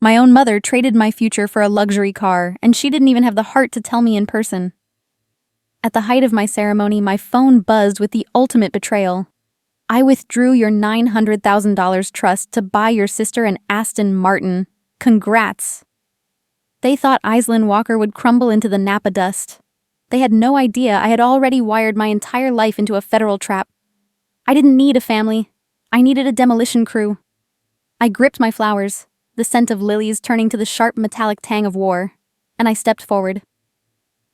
My own mother traded my future for a luxury car, and she didn't even have the heart to tell me in person. At the height of my ceremony, my phone buzzed with the ultimate betrayal. I withdrew your $900,000 trust to buy your sister an Aston Martin. Congrats. They thought Maelis Walker would crumble into the Napa dust. They had no idea I had already wired my entire life into a federal trap. I didn't need a family. I needed a demolition crew. I gripped my flowers, the scent of lilies turning to the sharp metallic tang of war, and I stepped forward.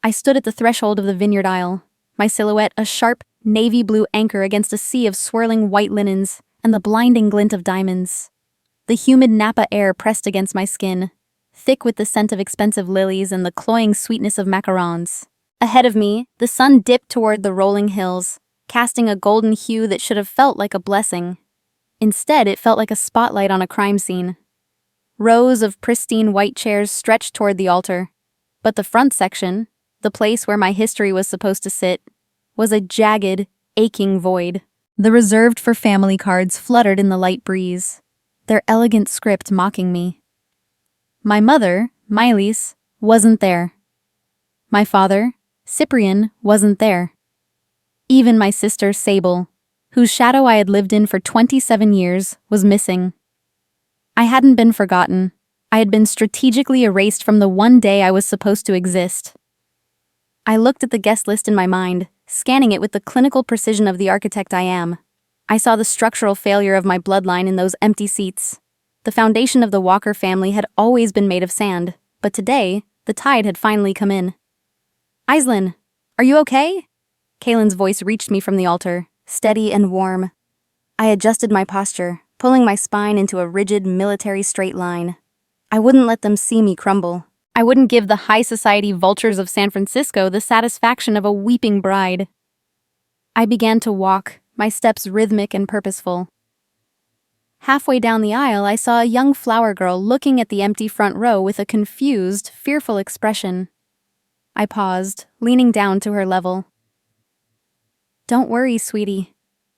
I stood at the threshold of the vineyard aisle, my silhouette a sharp, navy blue anchor against a sea of swirling white linens and the blinding glint of diamonds. The humid Napa air pressed against my skin, thick with the scent of expensive lilies and the cloying sweetness of macarons. Ahead of me, the sun dipped toward the rolling hills, casting a golden hue that should have felt like a blessing. Instead, it felt like a spotlight on a crime scene. Rows of pristine white chairs stretched toward the altar, but the front section, the place where my history was supposed to sit, was a jagged, aching void. The reserved for family cards fluttered in the light breeze, their elegant script mocking me. My mother, Maelis, wasn't there. My father, Cyprian, wasn't there. Even my sister, Sable, whose shadow I had lived in for 27 years, was missing. I hadn't been forgotten. I had been strategically erased from the one day I was supposed to exist. I looked at the guest list in my mind, scanning it with the clinical precision of the architect I am. I saw the structural failure of my bloodline in those empty seats. The foundation of the Walker family had always been made of sand, but today, the tide had finally come in. Maelis, are you okay? Kaylin's voice reached me from the altar, steady and warm. I adjusted my posture, pulling my spine into a rigid military straight line. I wouldn't let them see me crumble. I wouldn't give the high society vultures of San Francisco the satisfaction of a weeping bride. I began to walk, my steps rhythmic and purposeful. Halfway down the aisle, I saw a young flower girl looking at the empty front row with a confused, fearful expression. I paused, leaning down to her level. "Don't worry, sweetie,"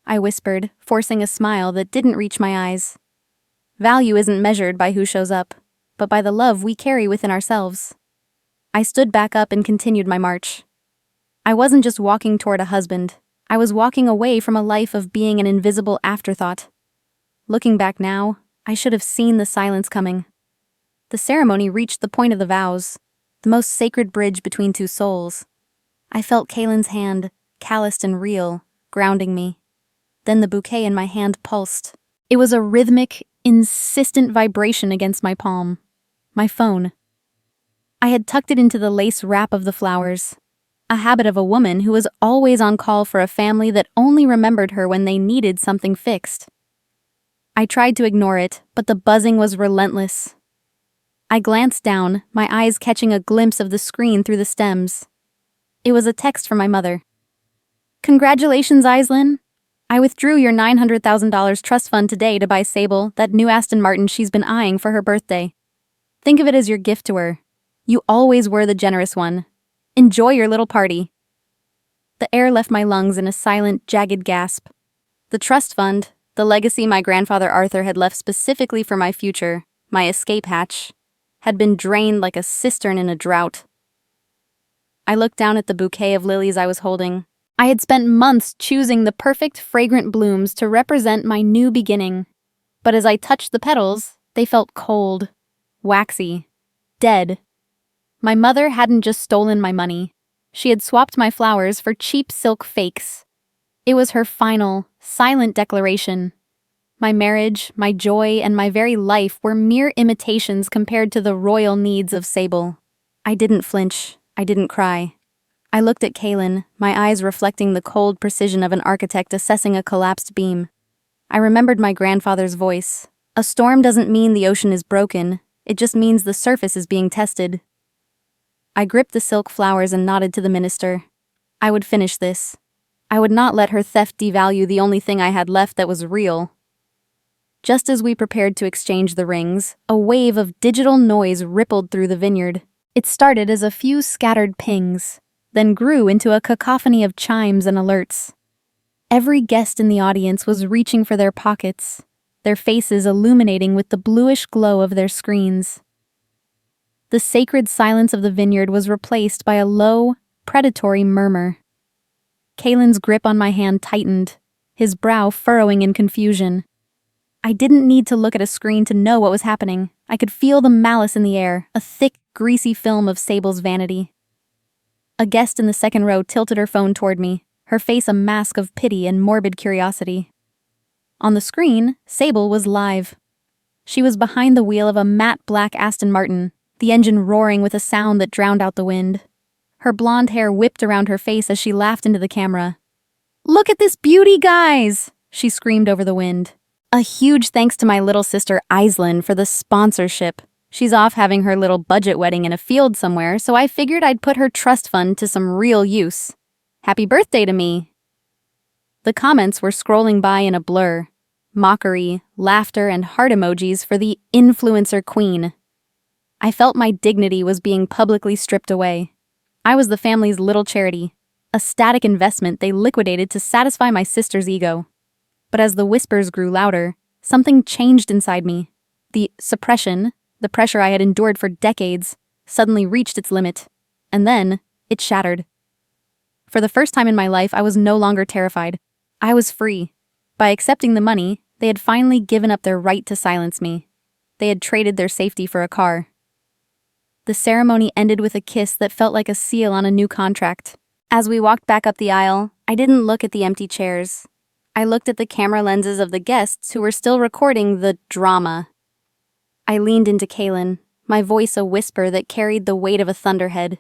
I whispered, forcing a smile that didn't reach my eyes. Value isn't measured by who shows up, but by the love we carry within ourselves. I stood back up and continued my march. I wasn't just walking toward a husband. I was walking away from a life of being an invisible afterthought. Looking back now, I should have seen the silence coming. The ceremony reached the point of the vows, the most sacred bridge between two souls. I felt Kaylin's hand, calloused and real, grounding me. Then the bouquet in my hand pulsed. It was a rhythmic, insistent vibration against my palm. My phone. I had tucked it into the lace wrap of the flowers, a habit of a woman who was always on call for a family that only remembered her when they needed something fixed. I tried to ignore it, but the buzzing was relentless. I glanced down, my eyes catching a glimpse of the screen through the stems. It was a text from my mother. "Congratulations, Maelis. I withdrew your $900,000 trust fund today to buy Sable that new Aston Martin she's been eyeing for her birthday. Think of it as your gift to her. You always were the generous one. Enjoy your little party." The air left my lungs in a silent, jagged gasp. The trust fund, the legacy my grandfather Arthur had left specifically for my future, my escape hatch, had been drained like a cistern in a drought. I looked down at the bouquet of lilies I was holding. I had spent months choosing the perfect fragrant blooms to represent my new beginning. But as I touched the petals, they felt cold, waxy, dead. My mother hadn't just stolen my money. She had swapped my flowers for cheap silk fakes. It was her final, silent declaration. My marriage, my joy, and my very life were mere imitations compared to the royal needs of Sable. I didn't flinch. I didn't cry. I looked at Kaylin, my eyes reflecting the cold precision of an architect assessing a collapsed beam. I remembered my grandfather's voice. "A storm doesn't mean the ocean is broken. It just means the surface is being tested." I gripped the silk flowers and nodded to the minister. I would finish this. I would not let her theft devalue the only thing I had left that was real. Just as we prepared to exchange the rings, a wave of digital noise rippled through the vineyard. It started as a few scattered pings, then grew into a cacophony of chimes and alerts. Every guest in the audience was reaching for their pockets, their faces illuminating with the bluish glow of their screens. The sacred silence of the vineyard was replaced by a low, predatory murmur. Kalen's grip on my hand tightened, his brow furrowing in confusion. I didn't need to look at a screen to know what was happening. I could feel the malice in the air, a thick, greasy film of Sable's vanity. A guest in the second row tilted her phone toward me, her face a mask of pity and morbid curiosity. On the screen, Sable was live. She was behind the wheel of a matte black Aston Martin, the engine roaring with a sound that drowned out the wind. Her blonde hair whipped around her face as she laughed into the camera. "Look at this beauty, guys!" she screamed over the wind. A huge thanks to my little sister Aislinn for the sponsorship. She's off having her little budget wedding in a field somewhere, so I figured I'd put her trust fund to some real use. Happy birthday to me! The comments were scrolling by in a blur. Mockery, laughter, and heart emojis for the influencer queen. I felt my dignity was being publicly stripped away. I was the family's little charity, a static investment they liquidated to satisfy my sister's ego. But as the whispers grew louder, something changed inside me. The suppression, the pressure I had endured for decades, suddenly reached its limit. And then, it shattered. For the first time in my life, I was no longer terrified. I was free. By accepting the money, they had finally given up their right to silence me. They had traded their safety for a car. The ceremony ended with a kiss that felt like a seal on a new contract. As we walked back up the aisle, I didn't look at the empty chairs. I looked at the camera lenses of the guests who were still recording the drama. I leaned into Kalen, my voice a whisper that carried the weight of a thunderhead.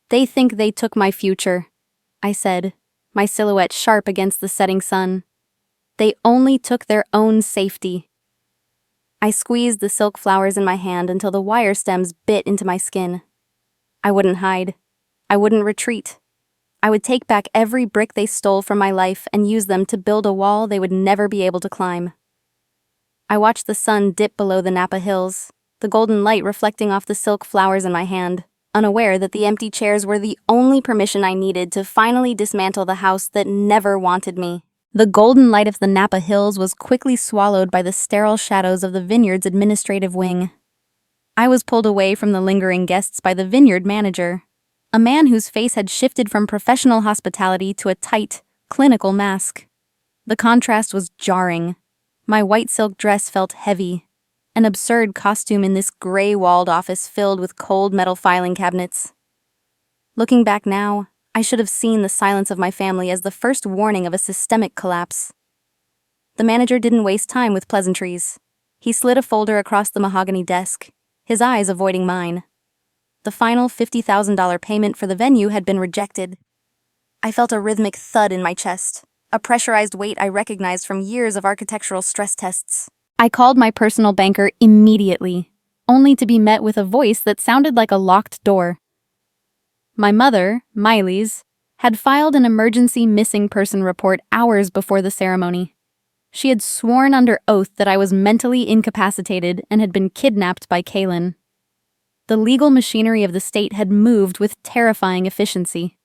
"They think they took my future," I said, my silhouette sharp against the setting sun. "They only took their own safety." I squeezed the silk flowers in my hand until the wire stems bit into my skin. I wouldn't hide. I wouldn't retreat. I would take back every brick they stole from my life and use them to build a wall they would never be able to climb. I watched the sun dip below the Napa Hills, the golden light reflecting off the silk flowers in my hand, unaware that the empty chairs were the only permission I needed to finally dismantle the house that never wanted me. The golden light of the Napa Hills was quickly swallowed by the sterile shadows of the vineyard's administrative wing. I was pulled away from the lingering guests by the vineyard manager, a man whose face had shifted from professional hospitality to a tight, clinical mask. The contrast was jarring. My white silk dress felt heavy, an absurd costume in this gray-walled office filled with cold metal filing cabinets. Looking back now, I should have seen the silence of my family as the first warning of a systemic collapse. The manager didn't waste time with pleasantries. He slid a folder across the mahogany desk, his eyes avoiding mine. The final $50,000 payment for the venue had been rejected. I felt a rhythmic thud in my chest, a pressurized weight I recognized from years of architectural stress tests. I called my personal banker immediately, only to be met with a voice that sounded like a locked door. My mother, Maelis, had filed an emergency missing person report hours before the ceremony. She had sworn under oath that I was mentally incapacitated and had been kidnapped by Kalen. The legal machinery of the state had moved with terrifying efficiency.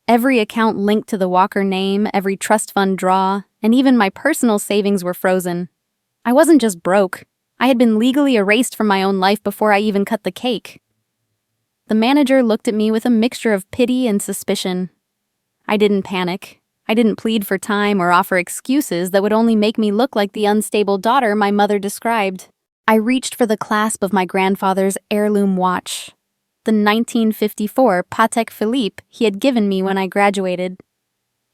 Every account linked to the Walker name, every trust fund draw, and even my personal savings were frozen. I wasn't just broke. I had been legally erased from my own life before I even cut the cake. The manager looked at me with a mixture of pity and suspicion. I didn't panic. I didn't plead for time or offer excuses that would only make me look like the unstable daughter my mother described. I reached for the clasp of my grandfather's heirloom watch, the 1954 Patek Philippe he had given me when I graduated.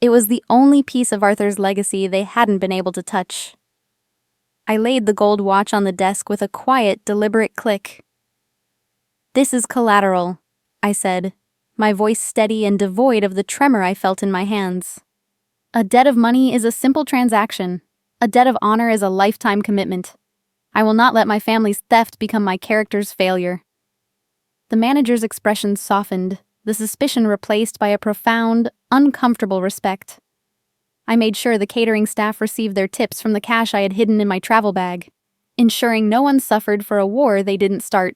It was the only piece of Arthur's legacy they hadn't been able to touch. I laid the gold watch on the desk with a quiet, deliberate click. "This is collateral," I said, my voice steady and devoid of the tremor I felt in my hands. "A debt of money is a simple transaction. A debt of honor is a lifetime commitment. I will not let my family's theft become my character's failure." The manager's expression softened, the suspicion replaced by a profound, uncomfortable respect. I made sure the catering staff received their tips from the cash I had hidden in my travel bag, ensuring no one suffered for a war they didn't start.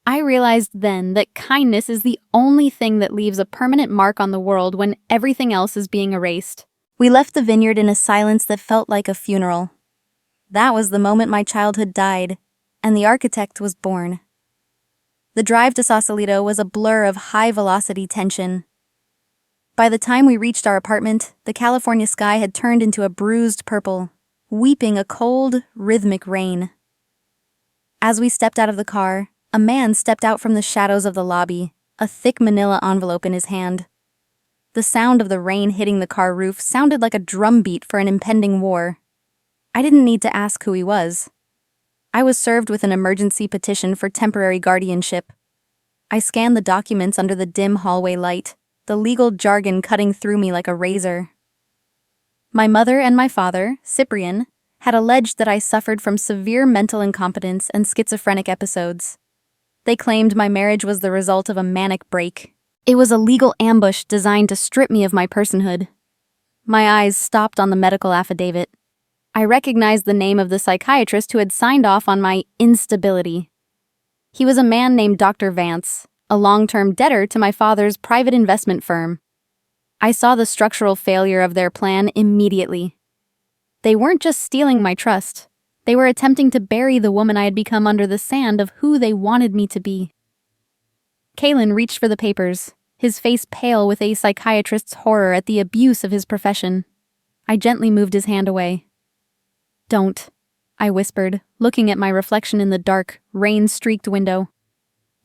I realized then that kindness is the only thing that leaves a permanent mark on the world when everything else is being erased. We left the vineyard in a silence that felt like a funeral. That was the moment my childhood died, and the architect was born. The drive to Sausalito was a blur of high-velocity tension. By the time we reached our apartment, the California sky had turned into a bruised purple, weeping a cold, rhythmic rain. As we stepped out of the car, a man stepped out from the shadows of the lobby, a thick manila envelope in his hand. The sound of the rain hitting the car roof sounded like a drumbeat for an impending war. I didn't need to ask who he was. I was served with an emergency petition for temporary guardianship. I scanned the documents under the dim hallway light, the legal jargon cutting through me like a razor. My mother and my father, Cyprian, had alleged that I suffered from severe mental incompetence and schizophrenic episodes. They claimed my marriage was the result of a manic break. It was a legal ambush designed to strip me of my personhood. My eyes stopped on the medical affidavit. I recognized the name of the psychiatrist who had signed off on my instability. He was a man named Dr. Vance, a long-term debtor to my father's private investment firm. I saw the structural failure of their plan immediately. They weren't just stealing my trust. They were attempting to bury the woman I had become under the sand of who they wanted me to be. Kalen reached for the papers, his face pale with a psychiatrist's horror at the abuse of his profession. I gently moved his hand away. "Don't," I whispered, looking at my reflection in the dark, rain-streaked window.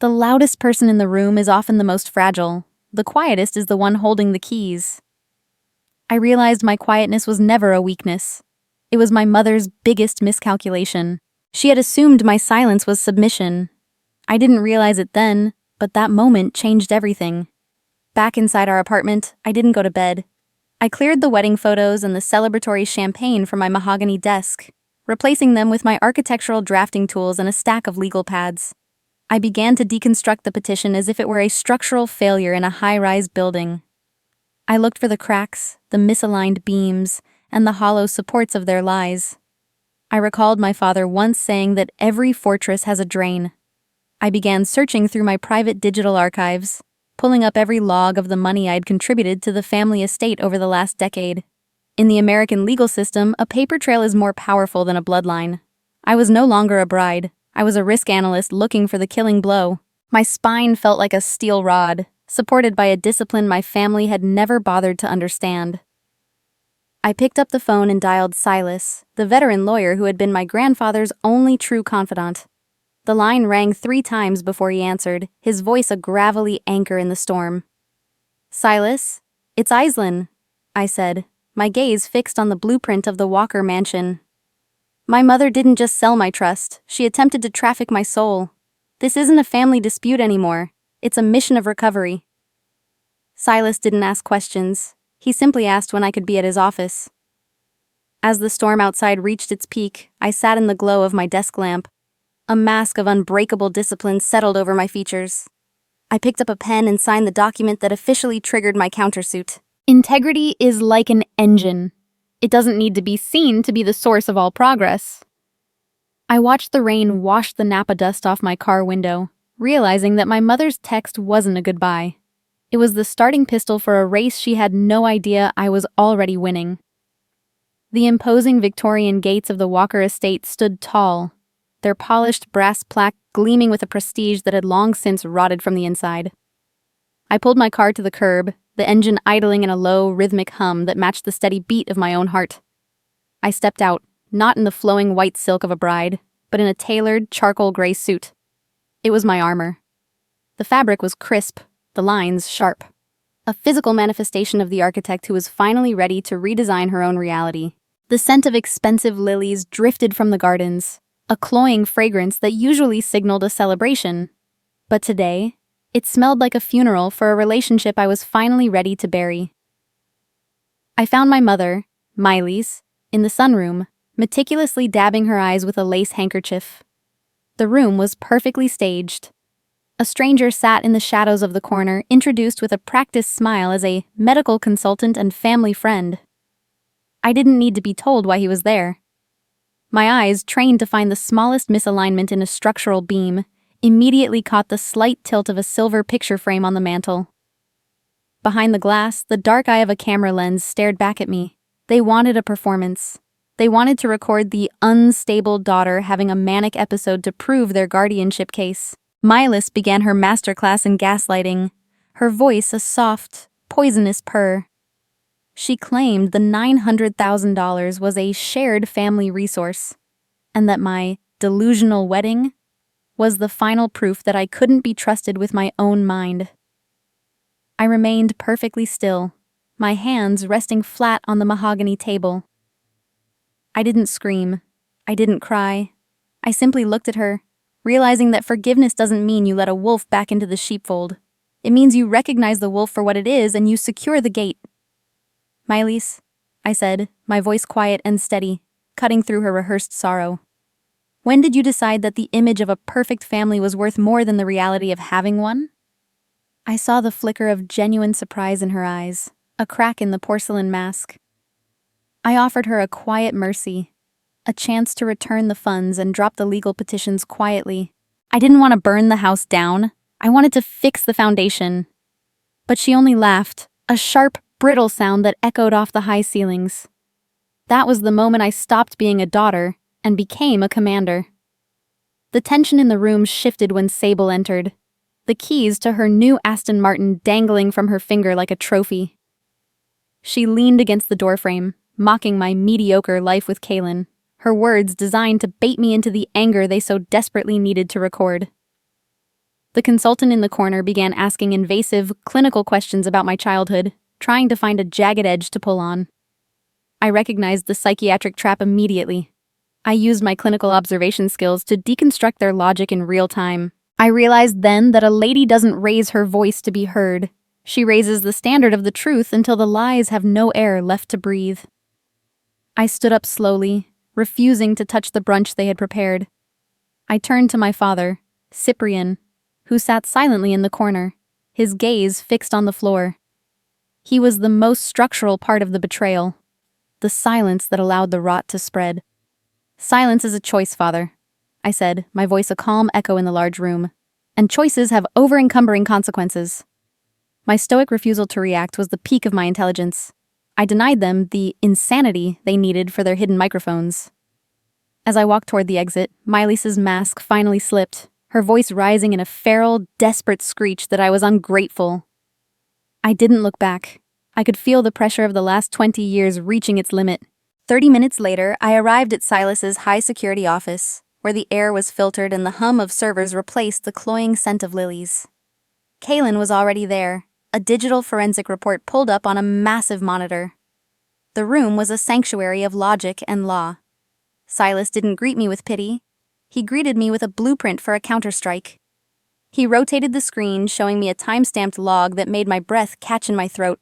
The loudest person in the room is often the most fragile. The quietest is the one holding the keys. I realized my quietness was never a weakness. It was my mother's biggest miscalculation. She had assumed my silence was submission. I didn't realize it then, but that moment changed everything. Back inside our apartment, I didn't go to bed. I cleared the wedding photos and the celebratory champagne from my mahogany desk, replacing them with my architectural drafting tools and a stack of legal pads. I began to deconstruct the petition as if it were a structural failure in a high-rise building. I looked for the cracks, the misaligned beams, and the hollow supports of their lies. I recalled my father once saying that every fortress has a drain. I began searching through my private digital archives, pulling up every log of the money I'd contributed to the family estate over the last decade. In the American legal system, a paper trail is more powerful than a bloodline. I was no longer a bride. I was a risk analyst looking for the killing blow. My spine felt like a steel rod, supported by a discipline my family had never bothered to understand. I picked up the phone and dialed Silas, the veteran lawyer who had been my grandfather's only true confidant. The line rang 3 times before he answered, his voice a gravelly anchor in the storm. "Silas, it's Aislinn," I said, my gaze fixed on the blueprint of the Walker mansion. "My mother didn't just sell my trust, she attempted to traffic my soul. This isn't a family dispute anymore, it's a mission of recovery." Silas didn't ask questions. He simply asked when I could be at his office. As the storm outside reached its peak, I sat in the glow of my desk lamp. A mask of unbreakable discipline settled over my features. I picked up a pen and signed the document that officially triggered my countersuit. Integrity is like an engine. It doesn't need to be seen to be the source of all progress. I watched the rain wash the Napa dust off my car window, realizing that my mother's text wasn't a goodbye. It was the starting pistol for a race she had no idea I was already winning. The imposing Victorian gates of the Walker estate stood tall, their polished brass plaque gleaming with a prestige that had long since rotted from the inside. I pulled my car to the curb, the engine idling in a low, rhythmic hum that matched the steady beat of my own heart. I stepped out, not in the flowing white silk of a bride, but in a tailored, charcoal gray suit. It was my armor. The fabric was crisp, the lines sharp. A physical manifestation of the architect who was finally ready to redesign her own reality. The scent of expensive lilies drifted from the gardens, a cloying fragrance that usually signaled a celebration. But today, it smelled like a funeral for a relationship I was finally ready to bury. I found my mother, Maelis, in the sunroom, meticulously dabbing her eyes with a lace handkerchief. The room was perfectly staged. A stranger sat in the shadows of the corner, introduced with a practiced smile as a medical consultant and family friend. I didn't need to be told why he was there. My eyes, trained to find the smallest misalignment in a structural beam, immediately caught the slight tilt of a silver picture frame on the mantel. Behind the glass, the dark eye of a camera lens stared back at me. They wanted a performance. They wanted to record the unstable daughter having a manic episode to prove their guardianship case. Maelis began her masterclass in gaslighting, her voice a soft, poisonous purr. She claimed the $900,000 was a shared family resource, and that my delusional wedding was the final proof that I couldn't be trusted with my own mind. I remained perfectly still, my hands resting flat on the mahogany table. I didn't scream. I didn't cry. I simply looked at her, realizing that forgiveness doesn't mean you let a wolf back into the sheepfold. It means you recognize the wolf for what it is and you secure the gate. "Maelis," I said, my voice quiet and steady, cutting through her rehearsed sorrow. "When did you decide that the image of a perfect family was worth more than the reality of having one?" I saw the flicker of genuine surprise in her eyes, a crack in the porcelain mask. I offered her a quiet mercy, a chance to return the funds and drop the legal petitions quietly. I didn't want to burn the house down. I wanted to fix the foundation. But she only laughed, a sharp, brittle sound that echoed off the high ceilings. That was the moment I stopped being a daughter and became a commander. The tension in the room shifted when Sable entered, the keys to her new Aston Martin dangling from her finger like a trophy. She leaned against the doorframe, mocking my mediocre life with Kaylin, her words designed to bait me into the anger they so desperately needed to record. The consultant in the corner began asking invasive, clinical questions about my childhood, trying to find a jagged edge to pull on. I recognized the psychiatric trap immediately. I used my clinical observation skills to deconstruct their logic in real time. I realized then that a lady doesn't raise her voice to be heard. She raises the standard of the truth until the lies have no air left to breathe. I stood up slowly, refusing to touch the brunch they had prepared. I turned to my father, Cyprian, who sat silently in the corner, his gaze fixed on the floor. He was the most structural part of the betrayal, the silence that allowed the rot to spread. "Silence is a choice, Father," I said, my voice a calm echo in the large room. "And choices have over-encumbering consequences." My stoic refusal to react was the peak of my intelligence. I denied them the insanity they needed for their hidden microphones. As I walked toward the exit, Maelis's mask finally slipped, her voice rising in a feral, desperate screech that I was ungrateful. I didn't look back. I could feel the pressure of the last 20 years reaching its limit. 30 minutes later, I arrived at Silas's high-security office, where the air was filtered and the hum of servers replaced the cloying scent of lilies. Kaylin was already there, a digital forensic report pulled up on a massive monitor. The room was a sanctuary of logic and law. Silas didn't greet me with pity. He greeted me with a blueprint for a counterstrike. He rotated the screen, showing me a time-stamped log that made my breath catch in my throat.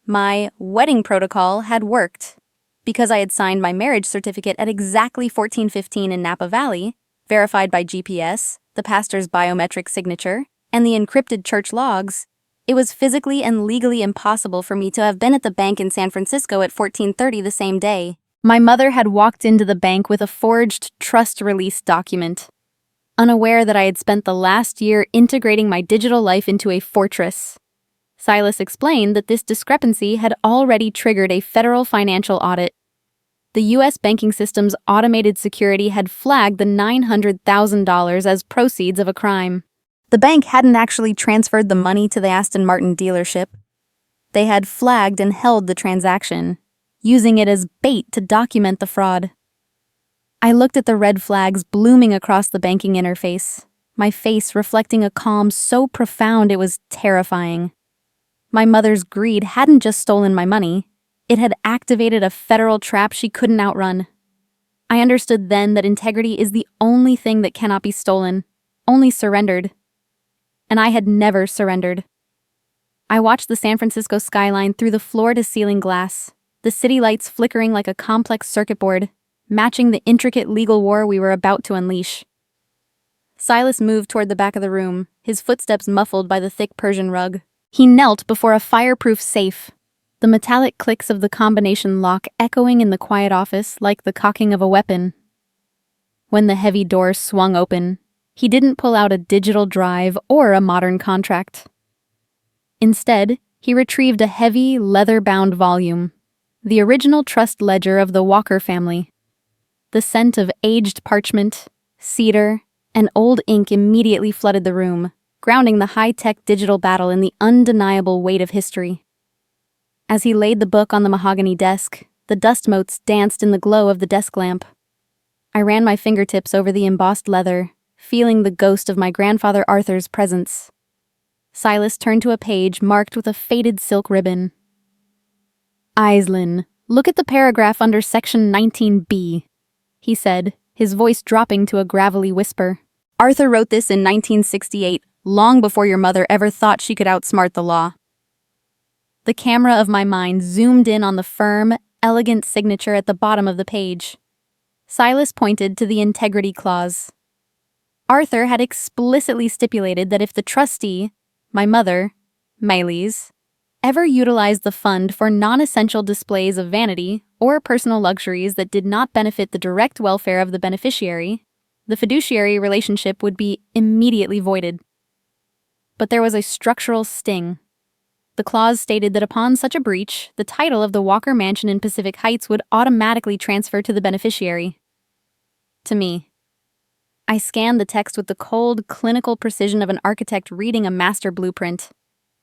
My wedding protocol had worked. Because I had signed my marriage certificate at exactly 14:15 in Napa Valley, verified by GPS, the pastor's biometric signature, and the encrypted church logs, it was physically and legally impossible for me to have been at the bank in San Francisco at 14:30 the same day. My mother had walked into the bank with a forged trust release document, unaware that I had spent the last year integrating my digital life into a fortress. Silas explained that this discrepancy had already triggered a federal financial audit. The U.S. banking system's automated security had flagged the $900,000 as proceeds of a crime. The bank hadn't actually transferred the money to the Aston Martin dealership. They had flagged and held the transaction, using it as bait to document the fraud. I looked at the red flags blooming across the banking interface, my face reflecting a calm so profound it was terrifying. My mother's greed hadn't just stolen my money, it had activated a federal trap she couldn't outrun. I understood then that integrity is the only thing that cannot be stolen, only surrendered. And I had never surrendered. I watched the San Francisco skyline through the floor-to-ceiling glass, the city lights flickering like a complex circuit board, matching the intricate legal war we were about to unleash. Silas moved toward the back of the room, his footsteps muffled by the thick Persian rug. He knelt before a fireproof safe, the metallic clicks of the combination lock echoing in the quiet office like the cocking of a weapon. When the heavy door swung open, he didn't pull out a digital drive or a modern contract. Instead, he retrieved a heavy, leather-bound volume, The original trust ledger of the Walker family. The scent of aged parchment, cedar, and old ink immediately flooded the room, grounding the high-tech digital battle in the undeniable weight of history. As he laid the book on the mahogany desk, the dust motes danced in the glow of the desk lamp. I ran my fingertips over the embossed leather, feeling the ghost of my grandfather Arthur's presence. Silas turned to a page marked with a faded silk ribbon. "Aislinn, look at the paragraph under section 19B, he said, his voice dropping to a gravelly whisper. "Arthur wrote this in 1968, long before your mother ever thought she could outsmart the law." The camera of my mind zoomed in on the firm, elegant signature at the bottom of the page. Silas pointed to the integrity clause. Arthur had explicitly stipulated that if the trustee, my mother, Maelis, ever utilized the fund for non-essential displays of vanity or personal luxuries that did not benefit the direct welfare of the beneficiary, the fiduciary relationship would be immediately voided. But there was a structural sting. The clause stated that upon such a breach, the title of the Walker mansion in Pacific Heights would automatically transfer to the beneficiary. To me. I scanned the text with the cold, clinical precision of an architect reading a master blueprint.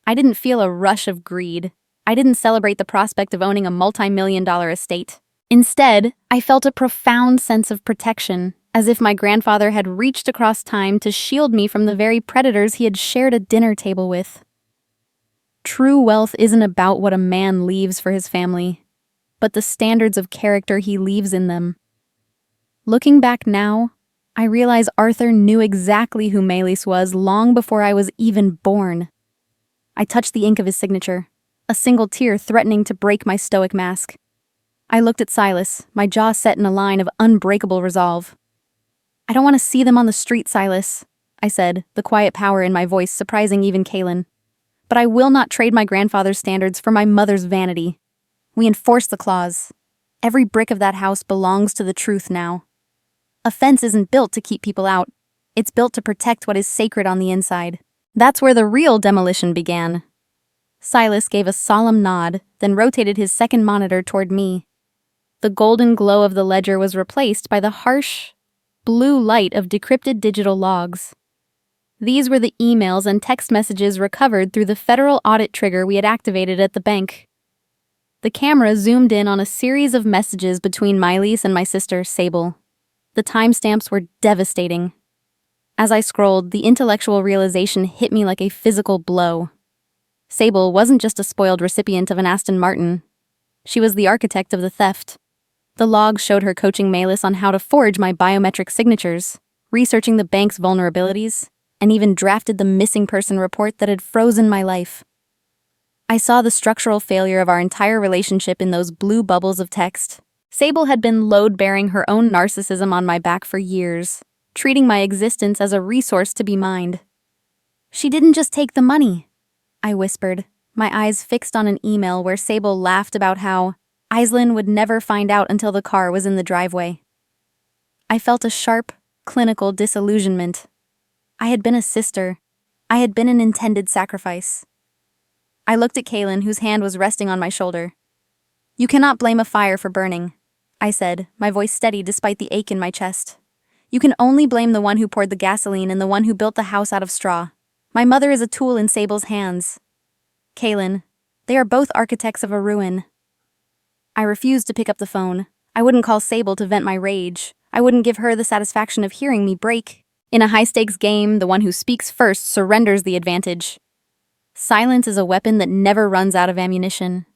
I didn't feel a rush of greed. I didn't celebrate the prospect of owning a multi-million-dollar estate. Instead, I felt a profound sense of protection, as if my grandfather had reached across time to shield me from the very predators he had shared a dinner table with. True wealth isn't about what a man leaves for his family, but the standards of character he leaves in them. Looking back now, I realize Arthur knew exactly who Maelis was long before I was even born. I touched the ink of his signature, a single tear threatening to break my stoic mask. I looked at Silas, my jaw set in a line of unbreakable resolve. "I don't want to see them on the street, Silas," I said, the quiet power in my voice surprising even Kaylin. "But I will not trade my grandfather's standards for my mother's vanity. We enforced the clause. Every brick of that house belongs to the truth now. A fence isn't built to keep people out. It's built to protect what is sacred on the inside." That's where the real demolition began. Silas gave a solemn nod, then rotated his second monitor toward me. The golden glow of the ledger was replaced by the harsh, blue light of decrypted digital logs. These were the emails and text messages recovered through the federal audit trigger we had activated at the bank. The camera zoomed in on a series of messages between Maelis and my sister, Sable. The timestamps were devastating. As I scrolled, the intellectual realization hit me like a physical blow. Sable wasn't just a spoiled recipient of an Aston Martin. She was the architect of the theft. The logs showed her coaching Maelis on how to forge my biometric signatures, researching the bank's vulnerabilities, and even drafted the missing person report that had frozen my life. I saw the structural failure of our entire relationship in those blue bubbles of text. Sable had been load-bearing her own narcissism on my back for years, treating my existence as a resource to be mined. "She didn't just take the money," I whispered, my eyes fixed on an email where Sable laughed about how Aislinn would never find out until the car was in the driveway. I felt a sharp, clinical disillusionment. I had been a sister. I had been an intended sacrifice. I looked at Kaylin, whose hand was resting on my shoulder. "You cannot blame a fire for burning," I said, my voice steady despite the ache in my chest. "You can only blame the one who poured the gasoline and the one who built the house out of straw. My mother is a tool in Sable's hands. Kaylin, they are both architects of a ruin." I refused to pick up the phone. I wouldn't call Sable to vent my rage. I wouldn't give her the satisfaction of hearing me break. In a high-stakes game, the one who speaks first surrenders the advantage. Silence is a weapon that never runs out of ammunition.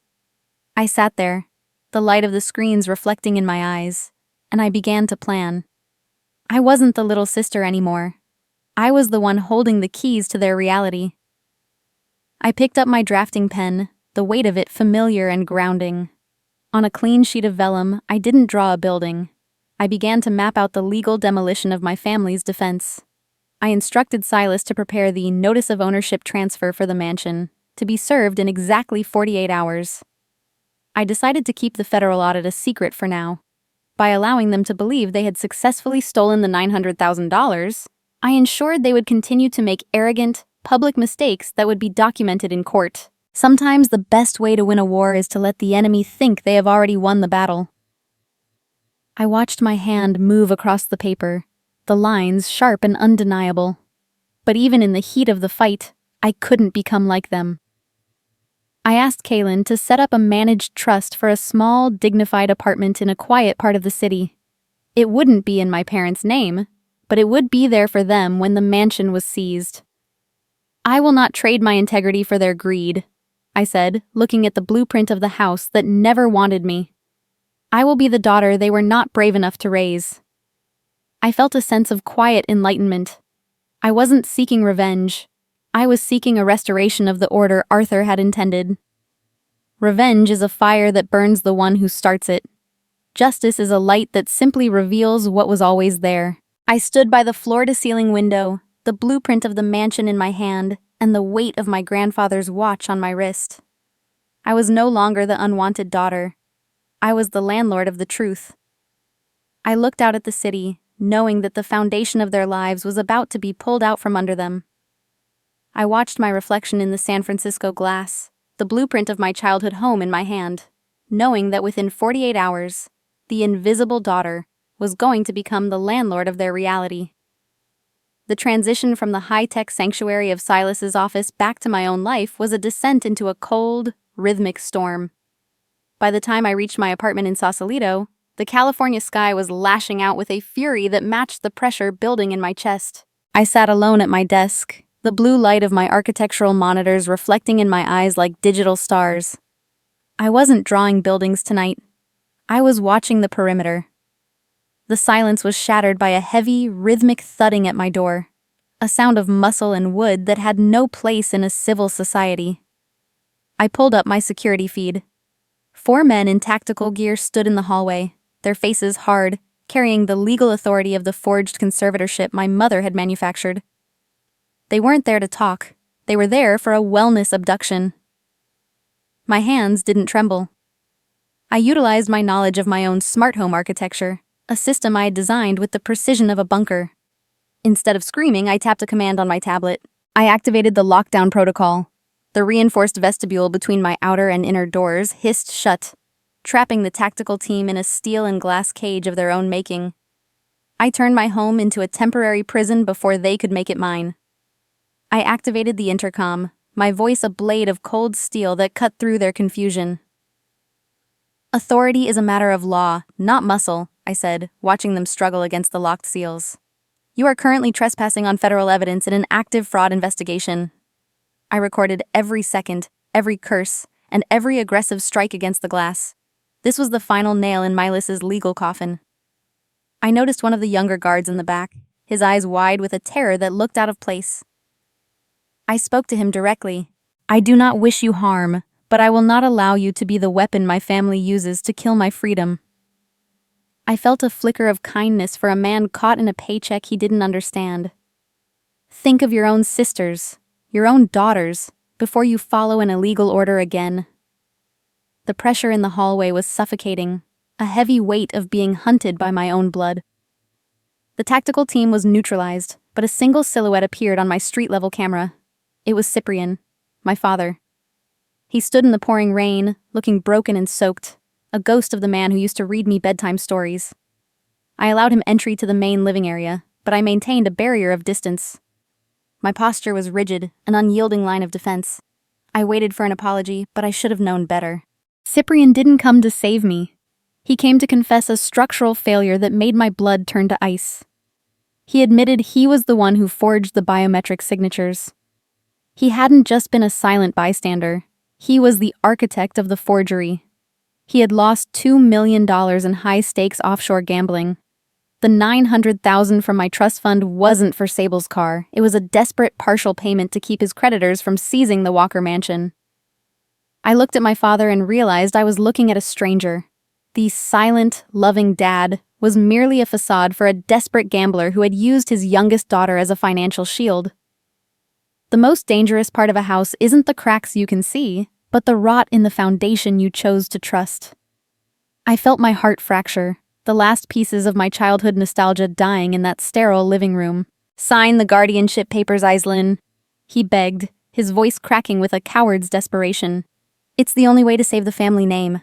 I sat there, the light of the screens reflecting in my eyes, and I began to plan. I wasn't the little sister anymore. I was the one holding the keys to their reality. I picked up my drafting pen, the weight of it familiar and grounding. On a clean sheet of vellum, I didn't draw a building. I began to map out the legal demolition of my family's defense. I instructed Silas to prepare the notice of ownership transfer for the mansion, to be served in exactly 48 hours. I decided to keep the federal audit a secret for now. By allowing them to believe they had successfully stolen the $900,000, I ensured they would continue to make arrogant, public mistakes that would be documented in court. Sometimes the best way to win a war is to let the enemy think they have already won the battle. I watched my hand move across the paper, the lines sharp and undeniable. But even in the heat of the fight, I couldn't become like them. I asked Kaylin to set up a managed trust for a small, dignified apartment in a quiet part of the city. It wouldn't be in my parents' name, but it would be there for them when the mansion was seized. I will not trade my integrity for their greed, I said, looking at the blueprint of the house that never wanted me. I will be the daughter they were not brave enough to raise. I felt a sense of quiet enlightenment. I wasn't seeking revenge. I was seeking a restoration of the order Arthur had intended. Revenge is a fire that burns the one who starts it. Justice is a light that simply reveals what was always there. I stood by the floor-to-ceiling window, the blueprint of the mansion in my hand, and the weight of my grandfather's watch on my wrist. I was no longer the unwanted daughter. I was the landlord of the truth. I looked out at the city, knowing that the foundation of their lives was about to be pulled out from under them. I watched my reflection in the San Francisco glass, the blueprint of my childhood home in my hand, knowing that within 48 hours, the invisible daughter was going to become the landlord of their reality. The transition from the high-tech sanctuary of Silas's office back to my own life was a descent into a cold, rhythmic storm. By the time I reached my apartment in Sausalito, the California sky was lashing out with a fury that matched the pressure building in my chest. I sat alone at my desk, the blue light of my architectural monitors reflecting in my eyes like digital stars. I wasn't drawing buildings tonight. I was watching the perimeter. The silence was shattered by a heavy, rhythmic thudding at my door, a sound of muscle and wood that had no place in a civil society. I pulled up my security feed. 4 men in tactical gear stood in the hallway, their faces hard, carrying the legal authority of the forged conservatorship my mother had manufactured. They weren't there to talk. They were there for a wellness abduction. My hands didn't tremble. I utilized my knowledge of my own smart home architecture, a system I had designed with the precision of a bunker. Instead of screaming, I tapped a command on my tablet. I activated the lockdown protocol. The reinforced vestibule between my outer and inner doors hissed shut, trapping the tactical team in a steel and glass cage of their own making. I turned my home into a temporary prison before they could make it mine. I activated the intercom, my voice a blade of cold steel that cut through their confusion. Authority is a matter of law, not muscle, I said, watching them struggle against the locked seals. You are currently trespassing on federal evidence in an active fraud investigation. I recorded every second, every curse, and every aggressive strike against the glass. This was the final nail in Maelis's legal coffin. I noticed one of the younger guards in the back, his eyes wide with a terror that looked out of place. I spoke to him directly. I do not wish you harm, but I will not allow you to be the weapon my family uses to kill my freedom. I felt a flicker of kindness for a man caught in a paycheck he didn't understand. Think of your own sisters, your own daughters, before you follow an illegal order again. The pressure in the hallway was suffocating, a heavy weight of being hunted by my own blood. The tactical team was neutralized, but a single silhouette appeared on my street-level camera. It was Cyprian, my father. He stood in the pouring rain, looking broken and soaked, a ghost of the man who used to read me bedtime stories. I allowed him entry to the main living area, but I maintained a barrier of distance. My posture was rigid, an unyielding line of defense. I waited for an apology, but I should have known better. Cyprian didn't come to save me. He came to confess a structural failure that made my blood turn to ice. He admitted he was the one who forged the biometric signatures. He hadn't just been a silent bystander. He was the architect of the forgery. He had lost $2 million in high-stakes offshore gambling. The $900,000 from my trust fund wasn't for Sable's car. It was a desperate partial payment to keep his creditors from seizing the Walker mansion. I looked at my father and realized I was looking at a stranger. The silent, loving dad was merely a facade for a desperate gambler who had used his youngest daughter as a financial shield. The most dangerous part of a house isn't the cracks you can see, but the rot in the foundation you chose to trust. I felt my heart fracture, the last pieces of my childhood nostalgia dying in that sterile living room. "Sign the guardianship papers, Aislinn," he begged, his voice cracking with a coward's desperation. "It's the only way to save the family name."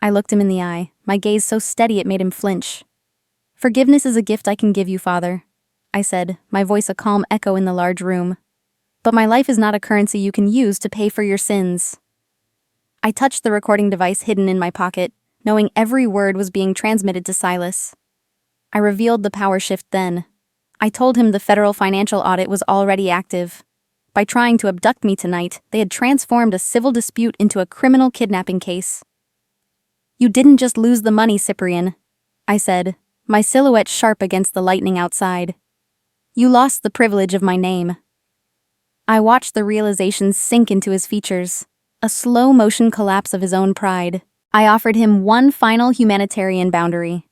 I looked him in the eye, my gaze so steady it made him flinch. "Forgiveness is a gift I can give you, Father," I said, my voice a calm echo in the large room. "But my life is not a currency you can use to pay for your sins." I touched the recording device hidden in my pocket, knowing every word was being transmitted to Silas. I revealed the power shift then. I told him the federal financial audit was already active. By trying to abduct me tonight, they had transformed a civil dispute into a criminal kidnapping case. "You didn't just lose the money, Cyprian," I said, my silhouette sharp against the lightning outside. "You lost the privilege of my name." I watched the realization sink into his features, a slow-motion collapse of his own pride. I offered him one final humanitarian boundary.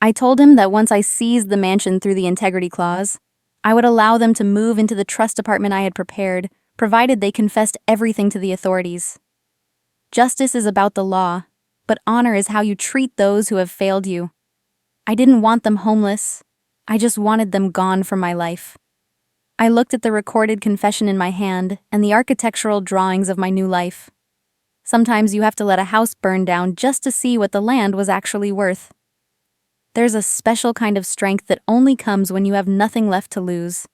I told him that once I seized the mansion through the integrity clause, I would allow them to move into the trust department I had prepared, provided they confessed everything to the authorities. Justice is about the law, but honor is how you treat those who have failed you. I didn't want them homeless. I just wanted them gone from my life. I looked at the recorded confession in my hand and the architectural drawings of my new life. Sometimes you have to let a house burn down just to see what the land was actually worth. There's a special kind of strength that only comes when you have nothing left to lose.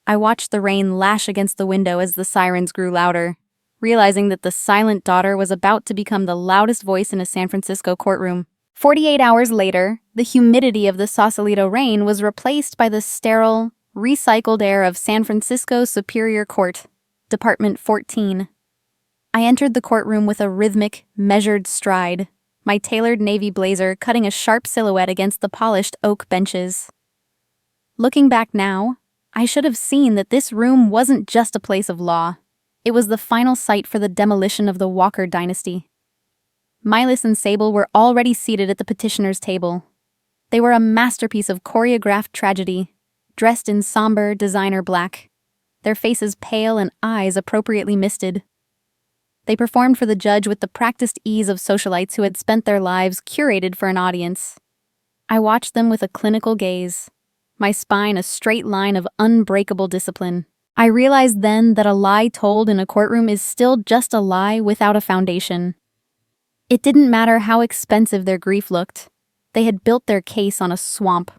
I watched the rain lash against the window as the sirens grew louder, realizing that the silent daughter was about to become the loudest voice in a San Francisco courtroom. 48 hours later, the humidity of the Sausalito rain was replaced by the sterile, recycled air of San Francisco Superior Court, Department 14. I entered the courtroom with a rhythmic, measured stride, my tailored navy blazer cutting a sharp silhouette against the polished oak benches. Looking back now, I should have seen that this room wasn't just a place of law. It was the final site for the demolition of the Walker dynasty. Maelis and Sable were already seated at the petitioner's table. They were a masterpiece of choreographed tragedy, dressed in somber designer black, their faces pale and eyes appropriately misted. They performed for the judge with the practiced ease of socialites who had spent their lives curated for an audience. I watched them with a clinical gaze, my spine a straight line of unbreakable discipline. I realized then that a lie told in a courtroom is still just a lie without a foundation. It didn't matter how expensive their grief looked. They had built their case on a swamp.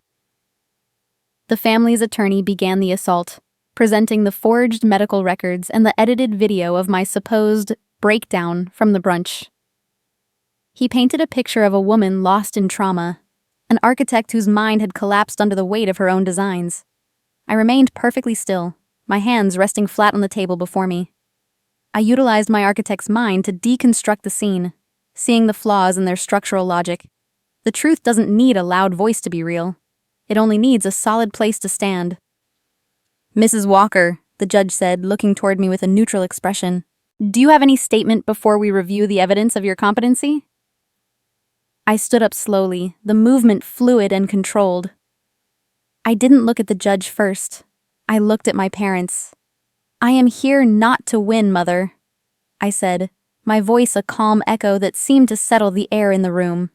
The family's attorney began the assault, presenting the forged medical records and the edited video of my supposed breakdown from the brunch. He painted a picture of a woman lost in trauma, an architect whose mind had collapsed under the weight of her own designs. I remained perfectly still, my hands resting flat on the table before me. I utilized my architect's mind to deconstruct the scene, seeing the flaws in their structural logic. The truth doesn't need a loud voice to be real. It only needs a solid place to stand. "Mrs. Walker," the judge said, looking toward me with a neutral expression, "do you have any statement before we review the evidence of your competency?" I stood up slowly, the movement fluid and controlled. I didn't look at the judge first. I looked at my parents. "I am here not to win, Mother," I said, my voice a calm echo that seemed to settle the air in the room.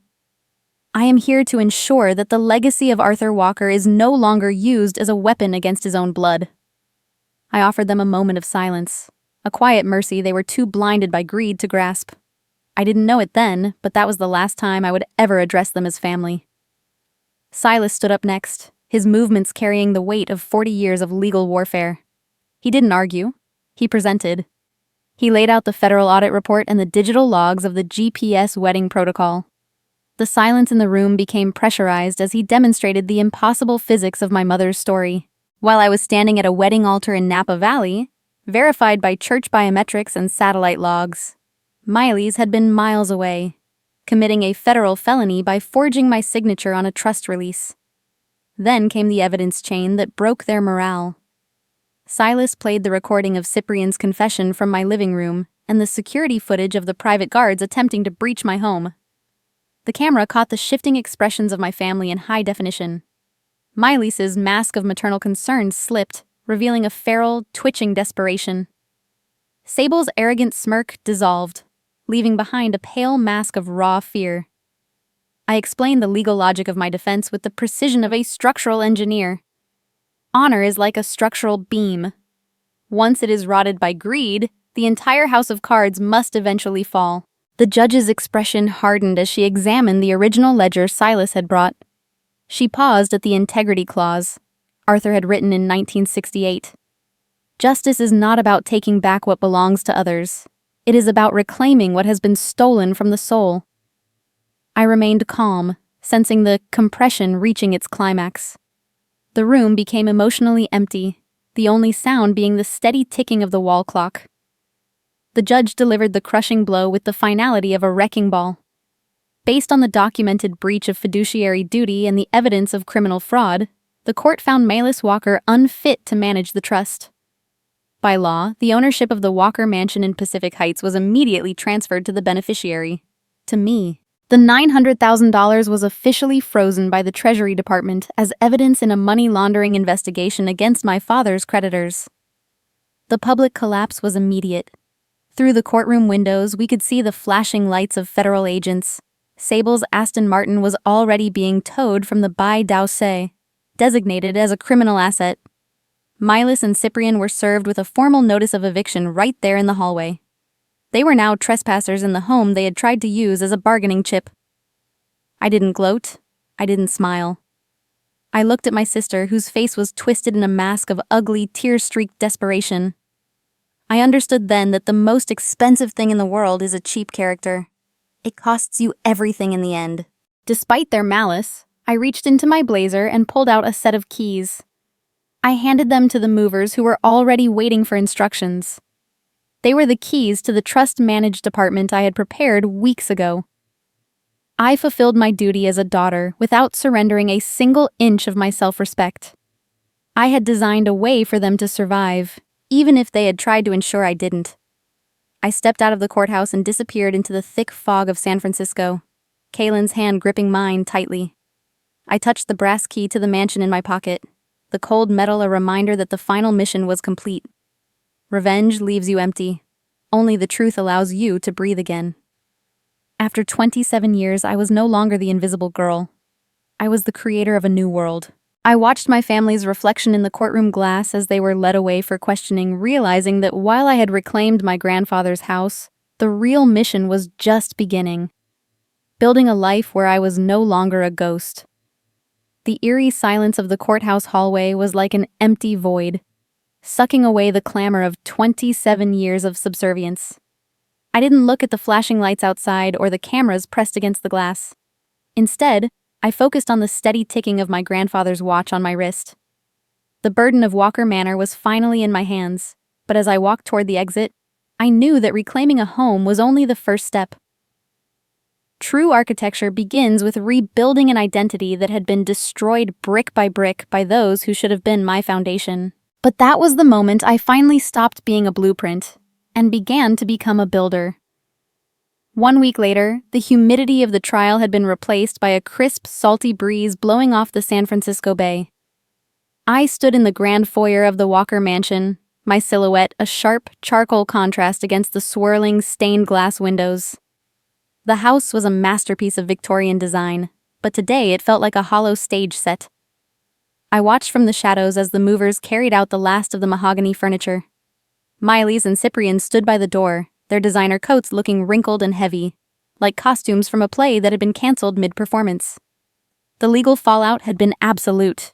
"I am here to ensure that the legacy of Arthur Walker is no longer used as a weapon against his own blood." I offered them a moment of silence, a quiet mercy they were too blinded by greed to grasp. I didn't know it then, but that was the last time I would ever address them as family. Silas stood up next, his movements carrying the weight of 40 years of legal warfare. He didn't argue. He presented. He laid out the federal audit report and the digital logs of the GPS wedding protocol. The silence in the room became pressurized as he demonstrated the impossible physics of my mother's story. While I was standing at a wedding altar in Napa Valley, verified by church biometrics and satellite logs, Maelis had been miles away, committing a federal felony by forging my signature on a trust release. Then came the evidence chain that broke their morale. Silas played the recording of Cyprian's confession from my living room and the security footage of the private guards attempting to breach my home. The camera caught the shifting expressions of my family in high definition. Maelis's mask of maternal concern slipped, revealing a feral, twitching desperation. Sable's arrogant smirk dissolved, leaving behind a pale mask of raw fear. I explained the legal logic of my defense with the precision of a structural engineer. Honor is like a structural beam. Once it is rotted by greed, the entire house of cards must eventually fall. The judge's expression hardened as she examined the original ledger Silas had brought. She paused at the integrity clause Arthur had written in 1968. Justice is not about taking back what belongs to others. It is about reclaiming what has been stolen from the soul. I remained calm, sensing the compression reaching its climax. The room became emotionally empty, the only sound being the steady ticking of the wall clock. The judge delivered the crushing blow with the finality of a wrecking ball. Based on the documented breach of fiduciary duty and the evidence of criminal fraud, the court found Maelis Walker unfit to manage the trust. By law, the ownership of the Walker mansion in Pacific Heights was immediately transferred to the beneficiary, to me. The $900,000 was officially frozen by the Treasury Department as evidence in a money laundering investigation against my father's creditors. The public collapse was immediate. Through the courtroom windows, we could see the flashing lights of federal agents. Sable's Aston Martin was already being towed from the Baie d'Aussay, designated as a criminal asset. Maelis and Cyprian were served with a formal notice of eviction right there in the hallway. They were now trespassers in the home they had tried to use as a bargaining chip. I didn't gloat. I didn't smile. I looked at my sister, whose face was twisted in a mask of ugly, tear-streaked desperation. I understood then that the most expensive thing in the world is a cheap character. It costs you everything in the end. Despite their malice, I reached into my blazer and pulled out a set of keys. I handed them to the movers who were already waiting for instructions. They were the keys to the trust managed department I had prepared weeks ago. I fulfilled my duty as a daughter without surrendering a single inch of my self-respect. I had designed a way for them to survive, even if they had tried to ensure I didn't. I stepped out of the courthouse and disappeared into the thick fog of San Francisco, Kaylin's hand gripping mine tightly. I touched the brass key to the mansion in my pocket, the cold metal a reminder that the final mission was complete. Revenge leaves you empty. Only the truth allows you to breathe again. After 27 years, I was no longer the invisible girl. I was the creator of a new world. I watched my family's reflection in the courtroom glass as they were led away for questioning, realizing that while I had reclaimed my grandfather's house, the real mission was just beginning. Building a life where I was no longer a ghost. The eerie silence of the courthouse hallway was like an empty void, sucking away the clamor of 27 years of subservience. I didn't look at the flashing lights outside or the cameras pressed against the glass. Instead, I focused on the steady ticking of my grandfather's watch on my wrist. The burden of Walker Manor was finally in my hands, but as I walked toward the exit, I knew that reclaiming a home was only the first step. True architecture begins with rebuilding an identity that had been destroyed brick by those who should have been my foundation. But that was the moment I finally stopped being a blueprint and began to become a builder. 1 week later, the humidity of the trial had been replaced by a crisp, salty breeze blowing off the San Francisco Bay. I stood in the grand foyer of the Walker Mansion, my silhouette a sharp charcoal contrast against the swirling, stained glass windows. The house was a masterpiece of Victorian design, but today it felt like a hollow stage set. I watched from the shadows as the movers carried out the last of the mahogany furniture. Maelis and Cyprian stood by the door, their designer coats looking wrinkled and heavy, like costumes from a play that had been canceled mid-performance. The legal fallout had been absolute.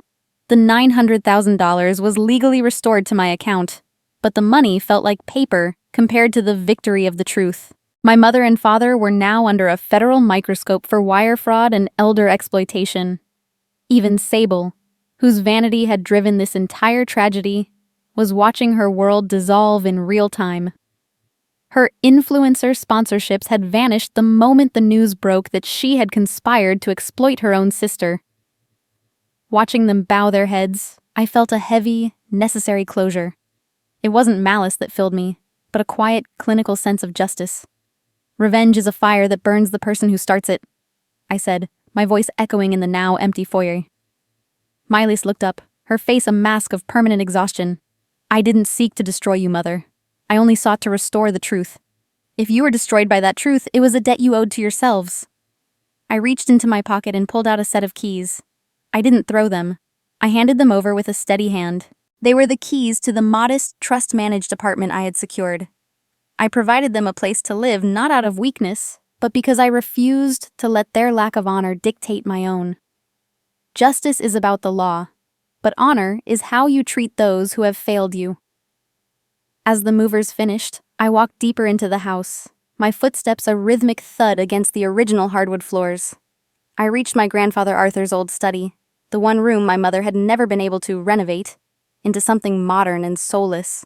The $900,000 was legally restored to my account, but the money felt like paper compared to the victory of the truth. My mother and father were now under a federal microscope for wire fraud and elder exploitation. Even Sable, whose vanity had driven this entire tragedy, was watching her world dissolve in real time. Her influencer sponsorships had vanished the moment the news broke that she had conspired to exploit her own sister. Watching them bow their heads, I felt a heavy, necessary closure. It wasn't malice that filled me, but a quiet, clinical sense of justice. Revenge is a fire that burns the person who starts it, I said, my voice echoing in the now empty foyer. Maelis looked up, her face a mask of permanent exhaustion. I didn't seek to destroy you, Mother. I only sought to restore the truth. If you were destroyed by that truth, it was a debt you owed to yourselves. I reached into my pocket and pulled out a set of keys. I didn't throw them. I handed them over with a steady hand. They were the keys to the modest, trust-managed apartment I had secured. I provided them a place to live not out of weakness, but because I refused to let their lack of honor dictate my own. Justice is about the law, but honor is how you treat those who have failed you. As the movers finished, I walked deeper into the house, my footsteps a rhythmic thud against the original hardwood floors. I reached my grandfather Arthur's old study, the one room my mother had never been able to renovate, into something modern and soulless.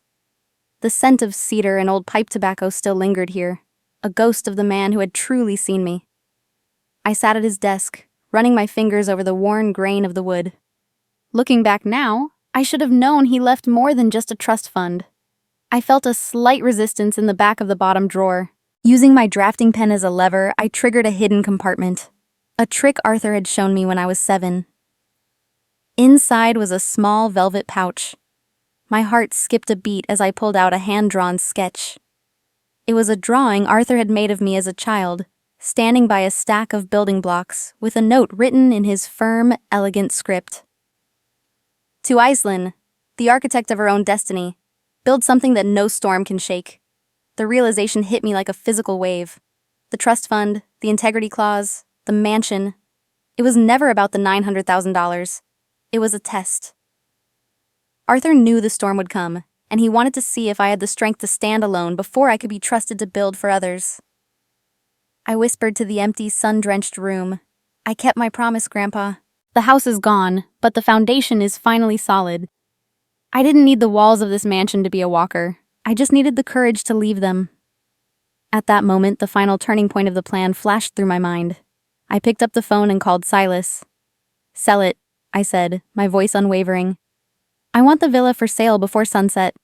The scent of cedar and old pipe tobacco still lingered here, a ghost of the man who had truly seen me. I sat at his desk, running my fingers over the worn grain of the wood. Looking back now, I should have known he left more than just a trust fund. I felt a slight resistance in the back of the bottom drawer. Using my drafting pen as a lever, I triggered a hidden compartment, a trick Arthur had shown me when I was 7. Inside was a small velvet pouch. My heart skipped a beat as I pulled out a hand-drawn sketch. It was a drawing Arthur had made of me as a child, standing by a stack of building blocks with a note written in his firm, elegant script. To Iceland, the architect of her own destiny, build something that no storm can shake. The realization hit me like a physical wave. The trust fund, the integrity clause, the mansion. It was never about the $900,000. It was a test. Arthur knew the storm would come, and he wanted to see if I had the strength to stand alone before I could be trusted to build for others. I whispered to the empty, sun-drenched room. I kept my promise, Grandpa. The house is gone, but the foundation is finally solid. I didn't need the walls of this mansion to be a walker. I just needed the courage to leave them. At that moment, the final turning point of the plan flashed through my mind. I picked up the phone and called Silas. Sell it, I said, my voice unwavering. I want the villa for sale before sunset.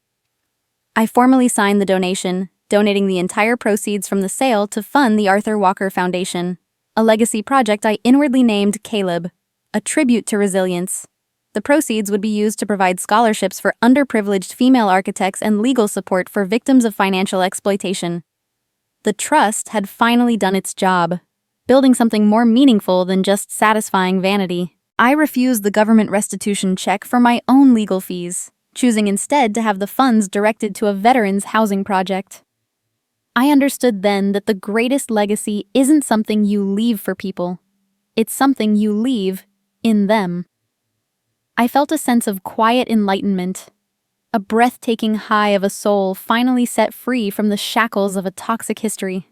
I formally signed the donation, donating the entire proceeds from the sale to fund the Arthur Walker Foundation, a legacy project I inwardly named Caleb, a tribute to resilience. The proceeds would be used to provide scholarships for underprivileged female architects and legal support for victims of financial exploitation. The trust had finally done its job, building something more meaningful than just satisfying vanity. I refused the government restitution check for my own legal fees, choosing instead to have the funds directed to a veterans' housing project. I understood then that the greatest legacy isn't something you leave for people. It's something you leave in them. I felt a sense of quiet enlightenment, a breathtaking high of a soul finally set free from the shackles of a toxic history.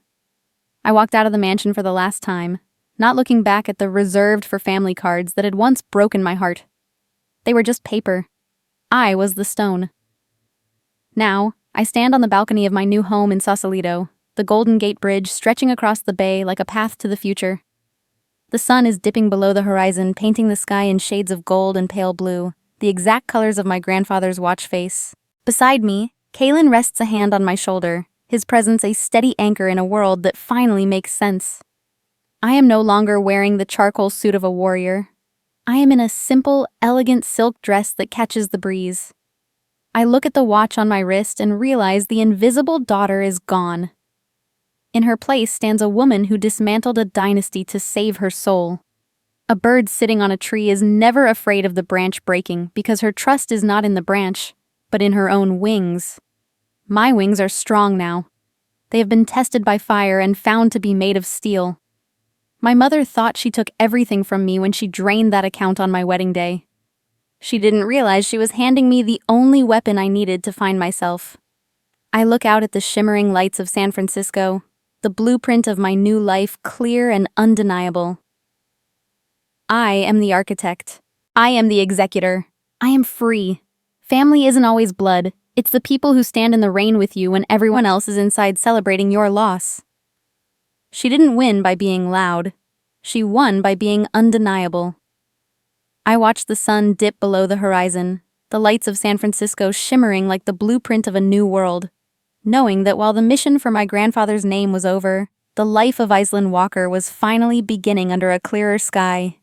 I walked out of the mansion for the last time, not looking back at the reserved for family cards that had once broken my heart. They were just paper. I was the stone. Now, I stand on the balcony of my new home in Sausalito, the Golden Gate Bridge stretching across the bay like a path to the future. The sun is dipping below the horizon, painting the sky in shades of gold and pale blue, the exact colors of my grandfather's watch face. Beside me, Kalen rests a hand on my shoulder, his presence a steady anchor in a world that finally makes sense. I am no longer wearing the charcoal suit of a warrior. I am in a simple, elegant silk dress that catches the breeze. I look at the watch on my wrist and realize the invisible daughter is gone. In her place stands a woman who dismantled a dynasty to save her soul. A bird sitting on a tree is never afraid of the branch breaking because her trust is not in the branch, but in her own wings. My wings are strong now. They have been tested by fire and found to be made of steel. My mother thought she took everything from me when she drained that account on my wedding day. She didn't realize she was handing me the only weapon I needed to find myself. I look out at the shimmering lights of San Francisco, the blueprint of my new life clear and undeniable. I am the architect. I am the executor. I am free. Family isn't always blood. It's the people who stand in the rain with you when everyone else is inside celebrating your loss. She didn't win by being loud. She won by being undeniable. I watched the sun dip below the horizon, the lights of San Francisco shimmering like the blueprint of a new world, knowing that while the mission for my grandfather's name was over, the life of Maelis Walker was finally beginning under a clearer sky.